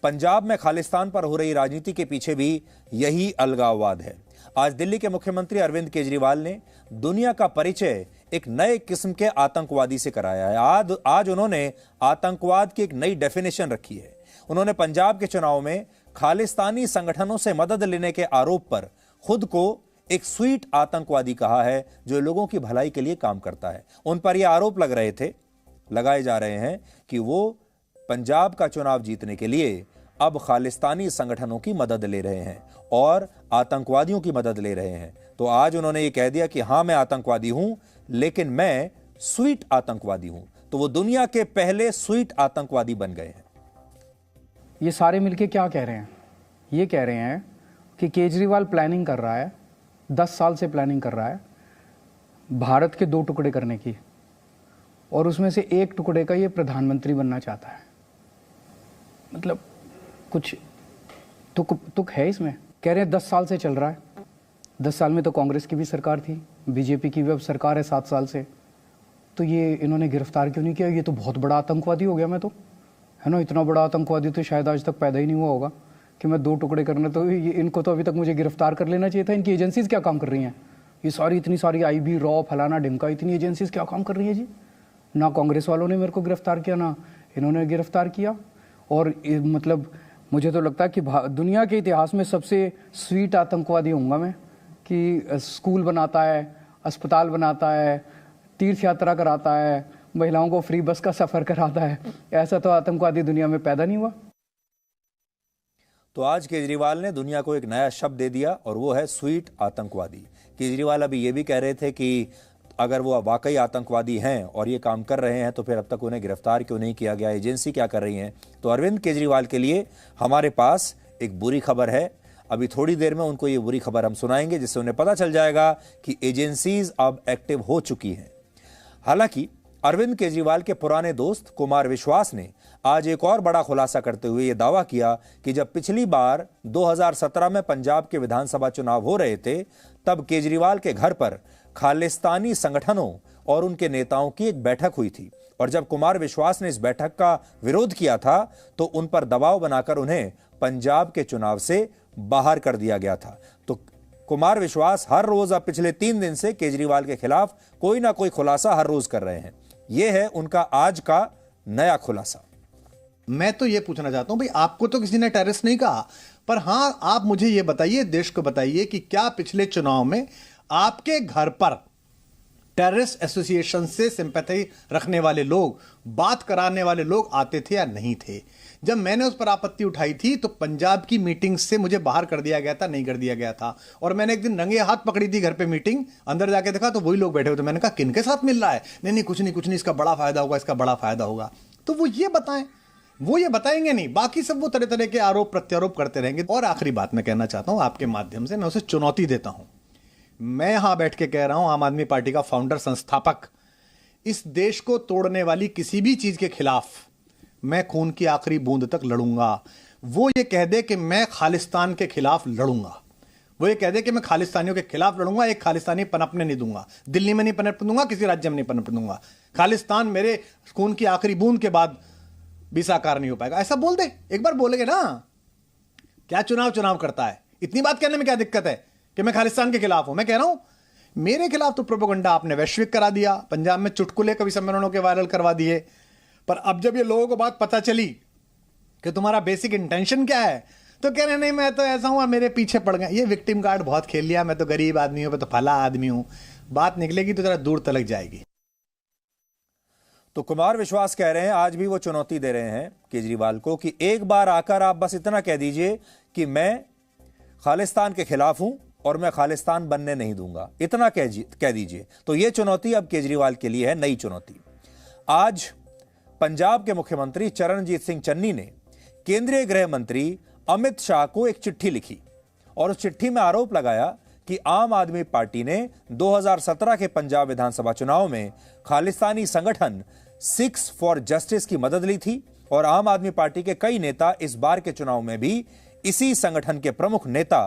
पंजाब में खालिस्तान पर हो रही राजनीति के पीछे भी यही अलगाववाद है। आज दिल्ली के मुख्यमंत्री अरविंद केजरीवाल ने दुनिया का परिचय एक नए किस्म के आतंकवादी से कराया है। आज उन्होंने आतंकवाद की एक नई डेफिनेशन रखी है। उन्होंने पंजाब के चुनाव में खालिस्तानी संगठनों से मदद लेने के आरोप पर खुद को एक स्वीट आतंकवादी कहा है, जो लोगों की भलाई के लिए काम करता है। उन पर यह आरोप लगाए जा रहे हैं कि वो पंजाब का चुनाव जीतने के लिए अब खालिस्तानी संगठनों की मदद ले रहे हैं और आतंकवादियों की मदद ले रहे हैं। तो आज उन्होंने ये कह दिया कि हां, मैं आतंकवादी हूं, लेकिन मैं स्वीट आतंकवादी हूं। तो वो दुनिया के पहले स्वीट आतंकवादी बन गए हैं। ये सारे मिलके क्या कह रहे हैं? ये कह रहे हैं कि केजरीवाल प्लानिंग कर रहा है, 10 साल से प्लानिंग कर रहा है भारत के 2 टुकड़े करने की, और उसमें से एक टुकड़े का ये प्रधानमंत्री बनना चाहता है। मतलब कुछ तुक है इसमें। कह रहे हैं 10 साल से चल रहा है। 10 साल में तो कांग्रेस की भी सरकार थी, बीजेपी की भी अब सरकार है 7 साल से। तो ये इन्होंने गिरफ्तार क्यों नहीं किया? ये तो बहुत बड़ा आतंकवादी हो गया मैं तो, है ना। इतना बड़ा आतंकवादी तो शायद आज तक पैदा ही नहीं हुआ होगा कि मैं 2 टुकड़े करना। तो इनको तो अभी तक मुझे गिरफ्तार कर लेना चाहिए था। इनकी एजेंसीज क्या काम कर रही हैं? ये सारी इतनी सारी IB, रॉ, फलाना ढिमका, इतनी एजेंसीज क्या काम कर रही हैं जी? ना कांग्रेस वालों ने मेरे को गिरफ्तार किया, ना इन्होंने गिरफ्तार किया। और मतलब मुझे तो लगता है कि दुनिया के इतिहास में सबसे स्वीट आतंकवादी होऊंगा मैं, कि स्कूल बनाता है, अस्पताल बनाता है, तीर्थ यात्रा कराता है, महिलाओं को फ्री बस का सफर कराता है। ऐसा तो आतंकवादी दुनिया में पैदा नहीं हुआ। तो आज केजरीवाल ने दुनिया को एक नया शब्द दे दिया और वो है स्वीट आतंकवादी। केजरीवाल अभी ये भी कह रहे थे कि अगर वो वाकई आतंकवादी हैं और ये काम कर रहे हैं तो फिर अब तक उन्हें गिरफ्तार क्यों नहीं किया गया, एजेंसी क्या कर रही हैं। तो अरविंद केजरीवाल के लिए हमारे पास एक बुरी खबर है। अभी थोड़ी देर में उनको ये बुरी खबर हम सुनाएंगे, जिससे उन्हें पता चल जाएगा कि एजेंसीज अब एक्टिव हो चुकी हैं। हालांकि अरविंद केजरीवाल के पुराने दोस्त कुमार विश्वास ने आज एक और बड़ा खुलासा करते हुए यह दावा किया कि जब पिछली बार 2017 में पंजाब के विधानसभा चुनाव हो रहे थे, तब केजरीवाल के घर पर खालिस्तानी संगठनों और उनके नेताओं की एक बैठक हुई थी, और जब कुमार विश्वास ने इस बैठक का विरोध किया था तो उन पर दबाव बनाकर उन्हें पंजाब के चुनाव से बाहर कर दिया गया था। तो कुमार विश्वास हर रोज अब पिछले 3 दिन से केजरीवाल के खिलाफ कोई ना कोई खुलासा हर रोज कर रहे हैं। यह है उनका आज का नया खुलासा। मैं तो यह पूछना चाहता हूं भाई, आपको तो किसी ने टेररिस्ट नहीं कहा, पर हां आप मुझे यह बताइए, देश को बताइए कि क्या पिछले चुनाव में आपके घर पर टेररिस्ट एसोसिएशन से सिंपैथी रखने वाले लोग, बात कराने वाले लोग आते थे या नहीं थे? जब मैंने उस पर आपत्ति उठाई थी तो पंजाब की मीटिंग से मुझे बाहर कर दिया गया था, नहीं कर दिया गया था। और मैंने एक दिन रंगे हाथ पकड़ी थी घर पे मीटिंग, अंदर जाके देखा तो वही लोग बैठे हुए थे। मैंने कहा किनके साथ मिल रहा है? नहीं, कुछ नहीं, इसका बड़ा फायदा होगा, इसका बड़ा फायदा होगा। तो वो ये बताएं, वो ये बताएंगे नहीं, बाकी सब वो तरह तरह के आरोप प्रत्यारोप करते रहेंगे। और आखिरी बात मैं कहना चाहता हूं आपके माध्यम से, मैं उसे चुनौती देता हूं। मैं यहां बैठ के कह रहा हूं, आम आदमी पार्टी का फाउंडर, संस्थापक, इस देश को तोड़ने वाली किसी भी चीज के खिलाफ मैं खून की आखिरी बूंद तक लड़ूंगा। वो ये कह दे कि मैं खालिस्तान के खिलाफ लड़ूंगा, वो ये कह दे कि मैं खालिस्तानियों के खिलाफ लड़ूंगा, एक खालिस्तानी पनपने नहीं दूंगा, दिल्ली में नहीं पनपने दूंगा, किसी राज्य में नहीं पनपने दूंगा। खालिस्तान मेरे खून की आखिरी बूंद के बाद भी साकार नहीं हो पाएगा, ऐसा बोल दे। एक बार बोलेंगे ना, क्या चुनाव करता है? इतनी बात कहने में क्या दिक्कत है कि मैं खालिस्तान के खिलाफ हूं? मैं कह रहा हूं मेरे खिलाफ तो प्रोपेगेंडा आपने वैश्विक करा दिया, पंजाब में चुटकुले कवि सम्मेलनों के वायरल करवा दिए। पर अब जब ये लोगों को बात पता चली कि तुम्हारा बेसिक इंटेंशन क्या है, तो कह रहे नहीं मैं तो ऐसा हूं, मेरे पीछे पड़ गए। ये विक्टिम कार्ड बहुत खेल लिया, मैं तो गरीब आदमी हूं, मैं तो फला आदमी हूं। बात निकलेगी तो जरा दूर तलक जाएगी। तो कुमार विश्वास कह रहे हैं, आज भी वो चुनौती दे रहे हैं केजरीवाल को कि एक बार आकर आप बस इतना कह दीजिए कि मैं खालिस्तान के खिलाफ हूं और मैं खालिस्तान बनने नहीं दूंगा, इतना कह दीजिए। तो यह चुनौती अब केजरीवाल के लिए है, नई चुनौती। आज पंजाब के मुख्यमंत्री चरणजीत सिंह चन्नी ने केंद्रीय गृह मंत्री अमित शाह को एक चिट्ठी लिखी और उस चिट्ठी में आरोप लगाया कि आम आदमी पार्टी ने 2017 के पंजाब विधानसभा चुनाव में खालिस्तानी संगठन सिक्स फॉर जस्टिस की मदद ली थी और आम आदमी पार्टी के कई नेता इस बार के चुनाव में भी इसी संगठन के प्रमुख नेता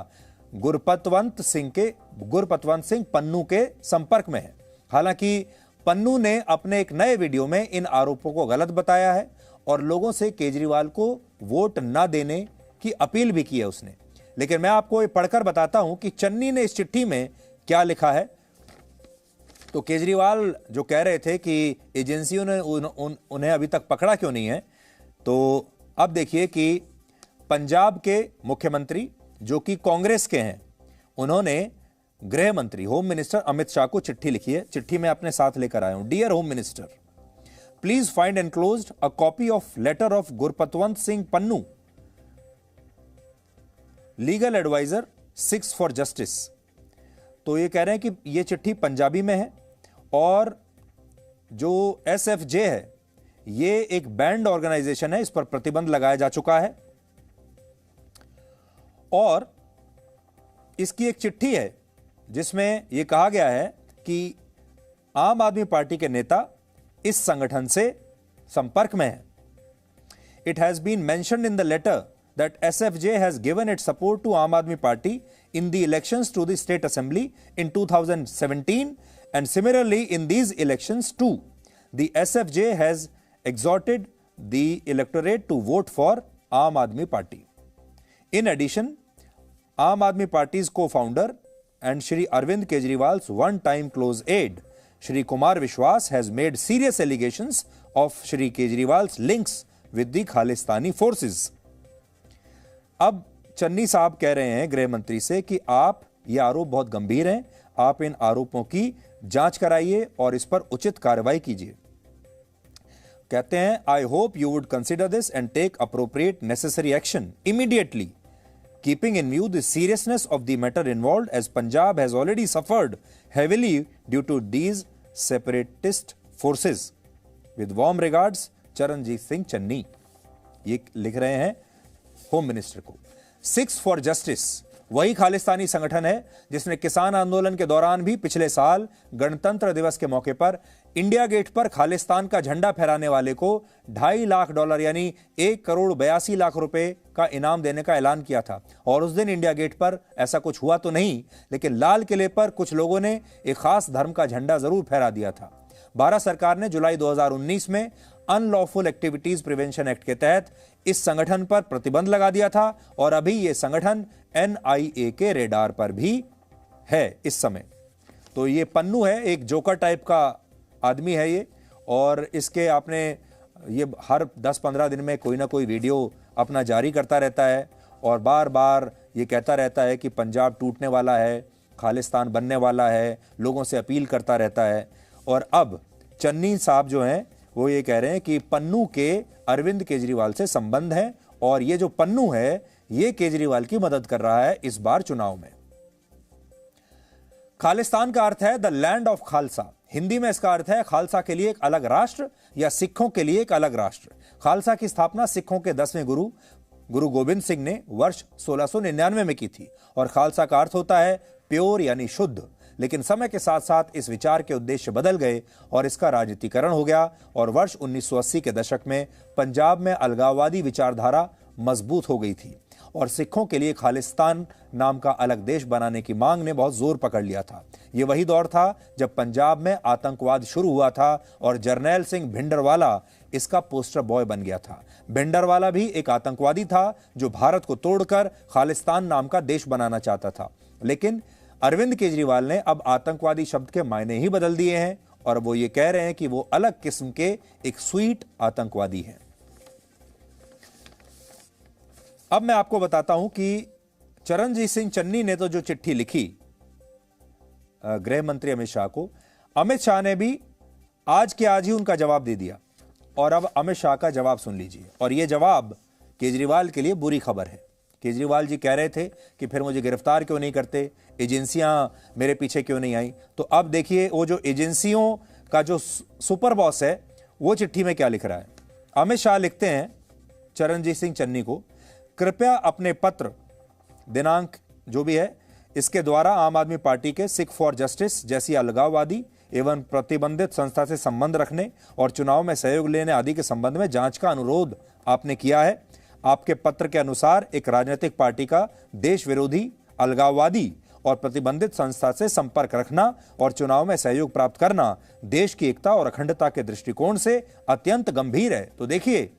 गुरपतवंत सिंह पन्नू के संपर्क में है। हालांकि पन्नू ने अपने एक नए वीडियो में इन आरोपों को गलत बताया है और लोगों से केजरीवाल को वोट ना देने की अपील भी की है उसने। लेकिन मैं आपको ये पढ़कर बताता हूं कि चन्नी ने इस चिट्ठी में क्या लिखा है। तो केजरीवाल जो कह रहे थे कि एजेंसियों ने उन्हें अभी तक पकड़ा क्यों नहीं है, तो अब देखिए कि पंजाब के मुख्यमंत्री जो कि कांग्रेस के हैं, उन्होंने गृह मंत्री होम मिनिस्टर अमित शाह को चिट्ठी लिखी है। चिट्ठी मैं अपने साथ लेकर आया हूं। Dear home minister, please find enclosed a copy of letter of Gurpatwant Singh Pannun, legal adviser 6 for justice. तो ये कह रहे हैं कि ये चिट्ठी पंजाबी में है और जो एसएफजे है ये एक बैंड ऑर्गेनाइजेशन है, इस पर प्रतिबंध लगाया जा चुका है और इसकी एक चिट्ठी है जिसमें यह कहा गया है कि आम आदमी पार्टी के नेता इस संगठन से संपर्क में है। It has been mentioned in the letter that SFJ has given its support to Aam Aadmi Party in the elections to the State Assembly in 2017 and similarly in these elections too. The SFJ has exhorted the electorate to vote for Aam Aadmi Party. In addition, Aam Aadmi Party's co-founder and Shri Arvind Kejriwal's one-time close aide, Shri Kumar Vishwas, has made serious allegations of Shri Kejriwal's links with the Khalistani forces. अब चन्नी साहब कह रहे हैं गृह मंत्री से कि आप ये आरोप बहुत गंभीर हैं, आप इन आरोपों की जांच कराइए और इस पर उचित कार्रवाई कीजिए। कहते हैं, I hope you would consider this and take appropriate necessary action immediately, keeping in view the seriousness of the matter involved as Punjab has already suffered heavily due to these separatist forces. With warm regards, Charanjit Singh Channi. ये लिख रहे हैं home minister को। 6 for justice वही खालिस्तानी संगठन है जिसने किसान आंदोलन के दौरान भी पिछले साल गणतंत्र दिवस के मौके पर इंडिया गेट पर खालिस्तान का झंडा फहराने वाले को $2.5 लाख यानी 1,82 लाख रुपए का इनाम देने का ऐलान किया था। और उस दिन इंडिया गेट पर ऐसा कुछ हुआ तो नहीं, लेकिन लाल किले पर कुछ लोगों ने एक खास धर्म का झंडा जरूर फहरा दिया था। भारत सरकार ने जुलाई 2019 में अनलॉफुल एक्टिविटीज प्रिवेंशन एक्ट के तहत इस संगठन पर प्रतिबंध लगा दिया था और अभी यह संगठन एनआईए के रेडार पर भी है इस समय। तो ये पन्नू है, एक जोकर टाइप का आदमी है ये, और इसके आपने ये हर 10-15 दिन में कोई ना कोई वीडियो अपना जारी करता रहता है और बार बार ये कहता रहता है कि पंजाब टूटने वाला है, खालिस्तान बनने वाला है, लोगों से अपील करता रहता है। और अब चन्नी साहब जो हैं वो ये कह रहे हैं कि पन्नू के अरविंद केजरीवाल से संबंध है और ये जो पन्नू है ये केजरीवाल की मदद कर रहा है इस बार चुनाव में। खालिस्तान का अर्थ है the land of Khalsa. Hindi में इसका अर्थ है खालसा के लिए एक अलग राष्ट्र या सिखों के लिए एक अलग राष्ट्र। खालसा की स्थापना सिखों के 10वें गुरु गोविंद सिंह ने वर्ष 1699 में की थी और खालसा का अर्थ होता है प्योर यानी शुद्ध। लेकिन समय के साथ साथ इस विचार के उद्देश्य बदल गए और इसका राजनीतिकरण हो गया और वर्ष 1980 के दशक में पंजाब में अलगाववादी विचारधारा मजबूत हो गई थी और सिखों के लिए खालिस्तान नाम का अलग देश बनाने की मांग ने बहुत जोर पकड़ लिया था। ये वही दौर था जब पंजाब में आतंकवाद शुरू हुआ था और जर्नैल सिंह भिंडरवाला इसका पोस्टर बॉय बन गया था। भिंडरवाला भी एक आतंकवादी था जो भारत को तोड़कर खालिस्तान नाम का देश बनाना चाहता था। लेकिन अरविंद केजरीवाल ने अब आतंकवादी शब्द के मायने ही बदल दिए हैं और वो ये कह रहे हैं कि वो अलग किस्म के एक स्वीट आतंकवादी हैं। अब मैं आपको बताता हूं कि चरणजीत सिंह चन्नी ने तो जो चिट्ठी लिखी गृह मंत्री अमित शाह को, अमित शाह ने भी आज के आज ही उनका जवाब दे दिया। और अब अमित शाह का जवाब सुन लीजिए। और यह जवाब केजरीवाल के लिए बुरी खबर है। केजरीवाल जी कह रहे थे कि फिर मुझे गिरफ्तार क्यों नहीं करते, एजेंसियां मेरे पीछे क्यों नहीं आई। तो अब देखिए वो जो एजेंसियों का जो सुपर बॉस है वो चिट्ठी में क्या लिख रहा है। अमित शाह लिखते हैं चरणजीत सिंह चन्नी को, कृपया अपने पत्र दिनांक जो भी है इसके द्वारा आम आदमी पार्टी के सिख फॉर जस्टिस जैसी अलगाववादी एवं प्रतिबंधित संस्था से संबंध रखने और चुनाव में सहयोग लेने आदि के संबंध में जांच का अनुरोध आपने किया है। आपके पत्र के अनुसार एक राजनीतिक पार्टी का देश विरोधी, अलगाववादी और प्रतिबंधित संस्था से संपर्क रखना और चुनाव में सहयोग प्राप्त करना देश की एकता और अखंडता के दृष्टिकोण से अत्यंत गंभीर है। तो देखिए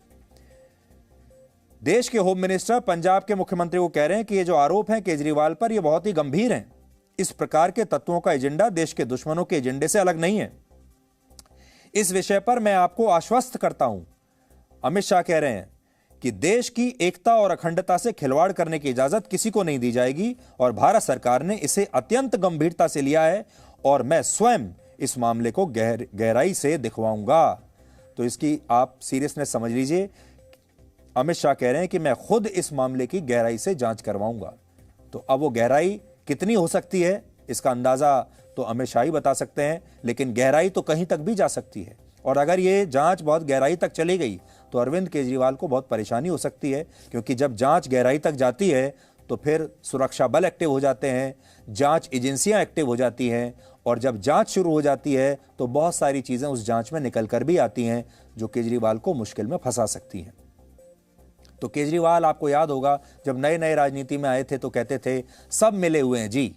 देश के होम मिनिस्टर पंजाब के मुख्यमंत्री को कह रहे हैं कि ये जो आरोप हैं केजरीवाल पर, ये बहुत ही गंभीर हैं। इस प्रकार के तत्वों का एजेंडा देश के दुश्मनों के एजेंडे से अलग नहीं है। इस विषय पर मैं आपको आश्वस्त करता हूं, अमित शाह कह रहे हैं, कि देश की एकता और अखंडता से खिलवाड़ करने की इजाजत किसी को नहीं दी जाएगी और भारत सरकार ने इसे अत्यंत गंभीरता से लिया है और मैं स्वयं इस मामले को गहराई से दिखवाऊंगा। तो इसकी आप सीरियसनेस समझ लीजिए। अमित शाह कह रहे हैं कि मैं खुद इस मामले की गहराई से जांच करवाऊंगा। तो अब वो गहराई कितनी हो सकती है, इसका अंदाजा तो अमित शाह ही बता सकते हैं, लेकिन गहराई तो कहीं तक भी जा सकती है। और अगर ये जांच बहुत गहराई तक चली गई तो अरविंद केजरीवाल को बहुत परेशानी हो सकती है, क्योंकि जब जांच गहराई तक जाती है तो फिर सुरक्षा बल एक्टिव हो जाते हैं, जांच एजेंसियां एक्टिव हो जाती हैं, और जब जांच शुरू हो जाती है तो बहुत सारी चीजें उस जांच में निकल कर भी आती हैं जो केजरीवाल को मुश्किल में फंसा सकती हैं। तो केजरीवाल, आपको याद होगा, जब नए नए राजनीति में आए थे तो कहते थे सब मिले हुए हैं जी,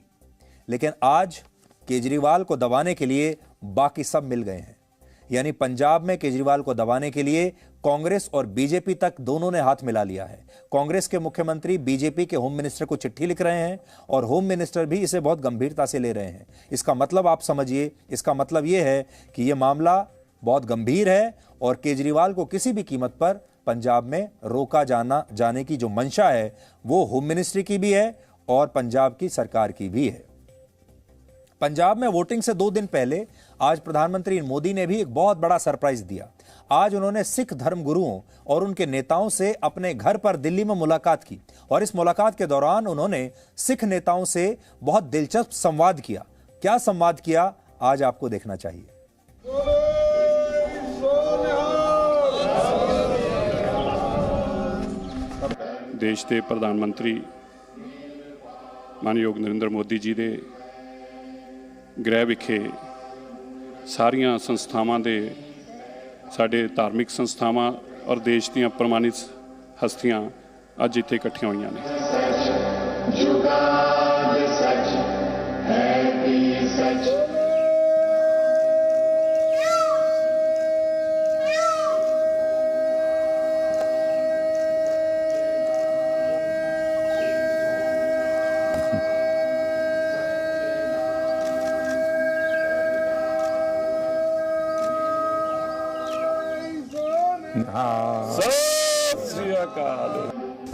लेकिन आज केजरीवाल को दबाने के लिए बाकी सब मिल गए हैं। यानी पंजाब में केजरीवाल को दबाने के लिए कांग्रेस और बीजेपी तक दोनों ने हाथ मिला लिया है। कांग्रेस के मुख्यमंत्री बीजेपी के होम मिनिस्टर को चिट्ठी लिख रहे हैं और होम मिनिस्टर भी इसे बहुत गंभीरता से ले रहे हैं। इसका मतलब आप समझिए, इसका मतलब यह है कि यह मामला बहुत गंभीर है और केजरीवाल को किसी भी कीमत पर पंजाब में रोका जाने की जो मंशा है वो होम मिनिस्ट्री की भी है और पंजाब की सरकार की भी है। पंजाब में वोटिंग से 2 दिन पहले आज प्रधानमंत्री मोदी ने भी एक बहुत बड़ा सरप्राइज दिया। आज उन्होंने सिख धर्म गुरुओं और उनके नेताओं से अपने घर पर दिल्ली में मुलाकात की और इस मुलाकात के दौरान उन्होंने सिख नेताओं से बहुत दिलचस्प संवाद किया। क्या संवाद किया, आज आपको देखना चाहिए। देश के प्रधानमंत्री मानयोग नरेंद्र मोदी जी के गृह विखे सारियां संस्थावां दे साडे धार्मिक संस्थावां और देश दीयां प्रमाणित हस्तियां अज इत्थे इकट्ठियां होईयां ने।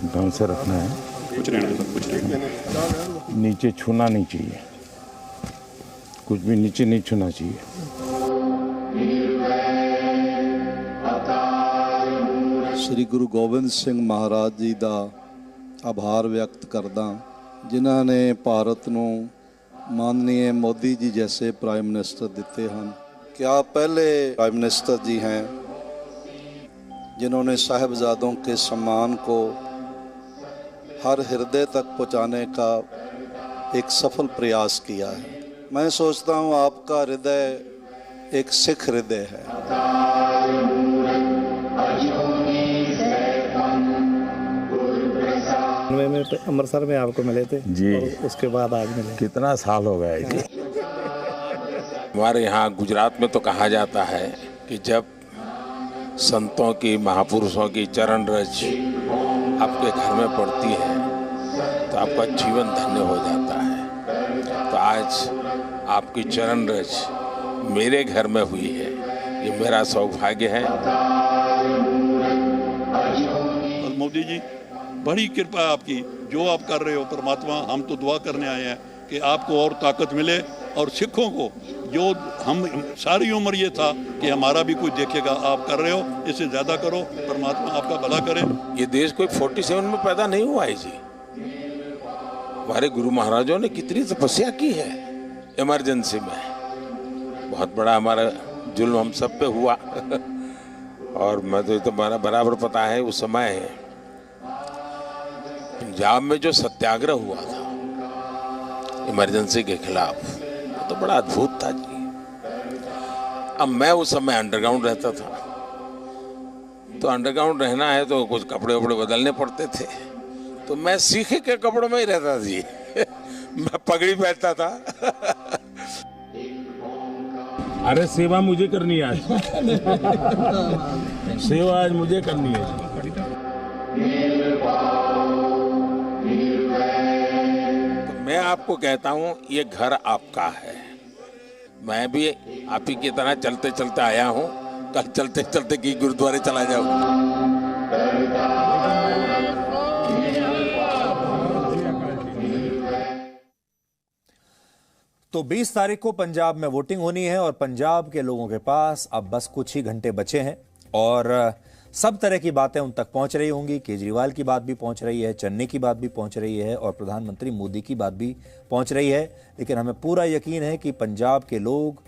ढंग से रखना है, कुछ नहीं नीचे छूना नहीं चाहिए, कुछ भी नीचे नहीं छूना चाहिए। श्री गुरु गोबिंद सिंह महाराज जी का आभार व्यक्त करदा, जिन्हां ने भारत नूं माननीय मोदी जी जैसे प्राइम मिनिस्टर दिते हैं। क्या पहले प्राइम मिनिस्टर जी हैं जिन्होंने साहिबजादों के सम्मान को हर हृदय तक पहुंचाने का एक सफल प्रयास किया है। मैं सोचता हूं आपका हृदय एक सिख हृदय है। में अमृतसर में आपको मिले थे जी, और उसके बाद आज मिले। कितना साल हो गया जी। हमारे यहाँ गुजरात में तो कहा जाता है कि जब संतों की, महापुरुषों की चरण रज आपके घर में पड़ती है तो आपका जीवन धन्य हो जाता है। तो आज आपकी चरण रज मेरे घर में हुई है, ये मेरा सौभाग्य है। और मोदी जी, बड़ी कृपा है आपकी, जो आप कर रहे हो परमात्मा, हम तो दुआ करने आए हैं कि आपको और ताकत मिले और सिखों को, जो हम सारी उम्र ये था कि हमारा भी कुछ देखेगा, आप कर रहे हो, इससे ज़्यादा करो, परमात्मा आपका भला करे। ये देश कोई 47 में पैदा नहीं हुआ है जी। हमारे गुरु महाराजों ने कितनी तपस्या की है इमरजेंसी में। बहुत बड़ा हमारा जुल्म हम सब पे हुआ और मैं तो ये तो बराबर पता है, उस समय पंजाब में जो सत्याग्रह हुआ था इमरजेंसी के खिलाफ, तो बड़ा अद्भुत था जी। अब मैं उस समय अंडरग्राउंड रहता था, तो अंडरग्राउंड रहना है तो कुछ कपड़े वपड़े बदलने पड़ते थे, तो मैं सीखे के कपड़ों में ही रहता जी मैं पगड़ी पहनता था अरे सेवा मुझे करनी है आज सेवा आज मुझे करनी है। आपको कहता हूं ये घर आपका है। मैं भी आप ही की तरह चलते चलते आया हूं, कल चलते चलते की गुरुद्वारे चला जाऊंगा। तो 20 तारीख को पंजाब में वोटिंग होनी है और पंजाब के लोगों के पास अब बस कुछ ही घंटे बचे हैं और सब तरह की बातें उन तक पहुंच रही होंगी। केजरीवाल की बात भी पहुंच रही है, चन्नी की बात भी पहुंच रही है और प्रधानमंत्री मोदी की बात भी पहुंच रही है। लेकिन हमें पूरा यकीन है कि पंजाब के लोग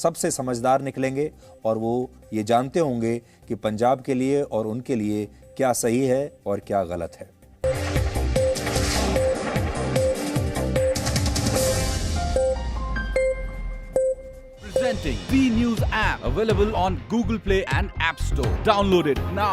सबसे समझदार निकलेंगे और वो ये जानते होंगे कि पंजाब के लिए और उनके लिए क्या सही है और क्या गलत है। Presenting V News app, available on Google Play and App Store. Download it now.